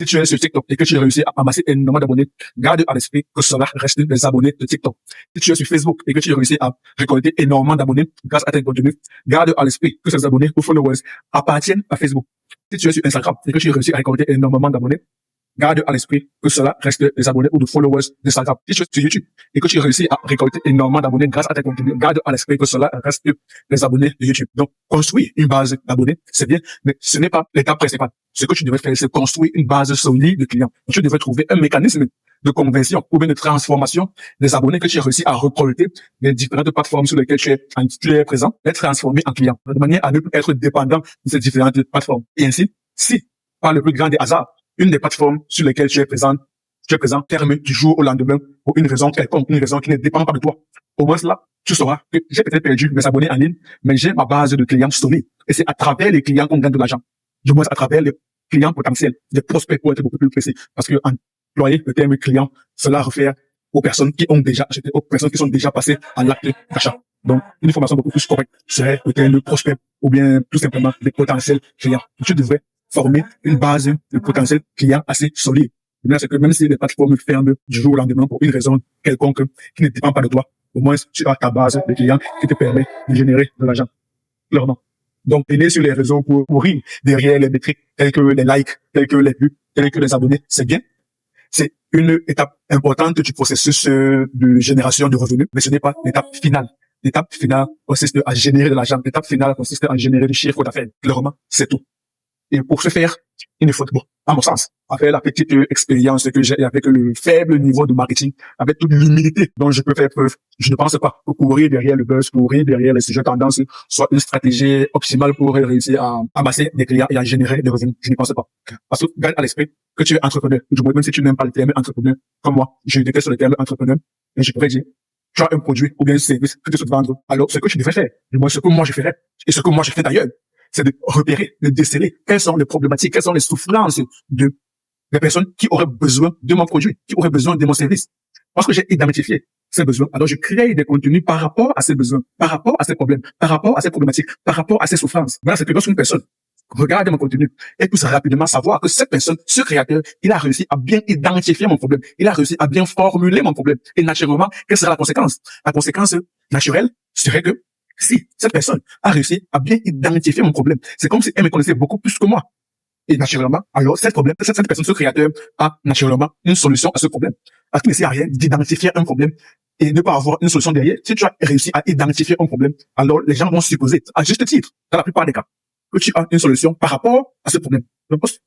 Si tu es sur TikTok et que tu réussis à amasser énormément d'abonnés, garde à l'esprit que cela reste des abonnés de TikTok. Si tu es sur Facebook et que tu réussis à récolter énormément d'abonnés grâce à tes contenus, garde à l'esprit que ces abonnés ou followers appartiennent à Facebook. Si tu es sur Instagram et que tu réussis à récolter énormément d'abonnés, garde à l'esprit que cela reste des abonnés ou de followers d'Instagram. Si tu es sur YouTube et que tu réussis à récolter énormément d'abonnés grâce à tes contenus, garde à l'esprit que cela reste des abonnés de YouTube. Donc, construire une base d'abonnés, c'est bien, mais ce n'est pas l'étape principale. Ce que tu devrais faire, c'est construire une base solide de clients. Tu devrais trouver un mécanisme de conversion ou bien de transformation des abonnés que tu as réussi à récolter des différentes plateformes sur lesquelles tu es présent, les transformer en clients, de manière à ne plus être dépendant de ces différentes plateformes. Et ainsi, si, par le plus grand des hasards, une des plateformes sur lesquelles tu es présent ferme du jour au lendemain pour une raison quelconque, une raison qui ne dépend pas de toi. Au moins là, tu sauras que j'ai peut-être perdu mes abonnés en ligne, mais j'ai ma base de clients solide. Et c'est à travers les clients qu'on gagne de l'argent. Du moins à travers les clients potentiels, des prospects pour être beaucoup plus précis. Parce que employer le terme client, cela réfère aux personnes qui ont déjà acheté, aux personnes qui sont déjà passées à l'acte d'achat. Donc, une information beaucoup plus correcte serait le terme prospect ou bien tout simplement des potentiels clients. Tu devrais former une base de potentiels clients assez solide. C'est que même si les plateformes ferment du jour au lendemain pour une raison quelconque qui ne dépend pas de toi, au moins tu as ta base de clients qui te permet de générer de l'argent. Clairement. Donc, aller sur les réseaux pour courir derrière les métriques telles que les likes, telles que les vues, telles que les abonnés, c'est bien. C'est une étape importante du processus de génération de revenus, mais ce n'est pas l'étape finale. L'étape finale consiste à générer de l'argent. L'étape finale consiste à générer du chiffre d'affaires. Clairement, c'est tout. Et pour ce faire, il ne faut, à mon sens, avec la petite expérience que j'ai, avec le faible niveau de marketing, avec toute l'humilité dont je peux faire preuve, je ne pense pas que courir derrière le buzz, courir derrière les sujets tendances soit une stratégie optimale pour réussir à amasser des clients et à générer des revenus. Je ne pense pas. Parce que garde à l'esprit que tu es entrepreneur. Du moins, même si tu n'aimes pas le terme entrepreneur, comme moi, je déteste le terme entrepreneur, mais je pourrais dire, tu as un produit ou bien un service que tu souhaites vendre. Alors, ce que tu devrais faire, du moins ce que moi je ferais, et ce que moi je fais d'ailleurs, c'est de repérer, de déceler quelles sont les problématiques, quelles sont les souffrances des personnes qui auraient besoin de mon produit, qui auraient besoin de mon service. Parce que j'ai identifié ces besoins, alors je crée des contenus par rapport à ces besoins, par rapport à ces problèmes, par rapport à ces problématiques, par rapport à ces souffrances. Voilà, c'est que lorsqu'une personne regarde mon contenu, elle puisse rapidement savoir que cette personne, ce créateur, il a réussi à bien identifier mon problème, il a réussi à bien formuler mon problème. Et naturellement, quelle sera la conséquence? La conséquence naturelle serait que si cette personne a réussi à bien identifier mon problème, c'est comme si elle me connaissait beaucoup plus que moi. Et naturellement, alors cette personne, ce créateur, a naturellement une solution à ce problème. Parce qu'il ne sert à rien d'identifier un problème et ne pas avoir une solution derrière. Si tu as réussi à identifier un problème, alors les gens vont supposer, à juste titre, dans la plupart des cas, que tu as une solution par rapport à ce problème.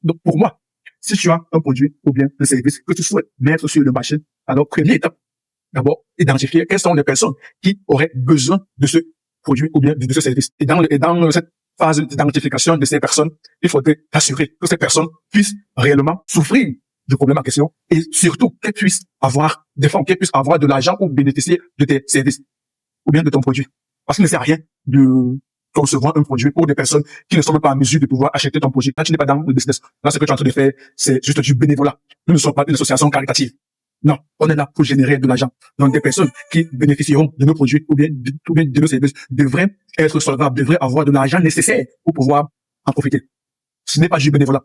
Donc pour moi, si tu as un produit ou bien un service que tu souhaites mettre sur le marché, alors première étape, d'abord, identifier quelles sont les personnes qui auraient besoin de ce produit ou bien de ce service. Et dans cette phase d'identification de ces personnes, il faudrait assurer que ces personnes puissent réellement souffrir du problème en question et surtout qu'elles puissent avoir des fonds, qu'elles puissent avoir de l'argent pour bénéficier de tes services ou bien de ton produit. Parce qu'il ne sert à rien de concevoir un produit pour des personnes qui ne sont même pas en mesure de pouvoir acheter ton produit. Là, tu n'es pas dans le business. Là, ce que tu es en train de faire, c'est juste du bénévolat. Nous ne sommes pas une association caritative. Non, on est là pour générer de l'argent. Donc, des personnes qui bénéficieront de nos produits ou bien de nos services devraient être solvables, devraient avoir de l'argent nécessaire pour pouvoir en profiter. Ce n'est pas du bénévolat.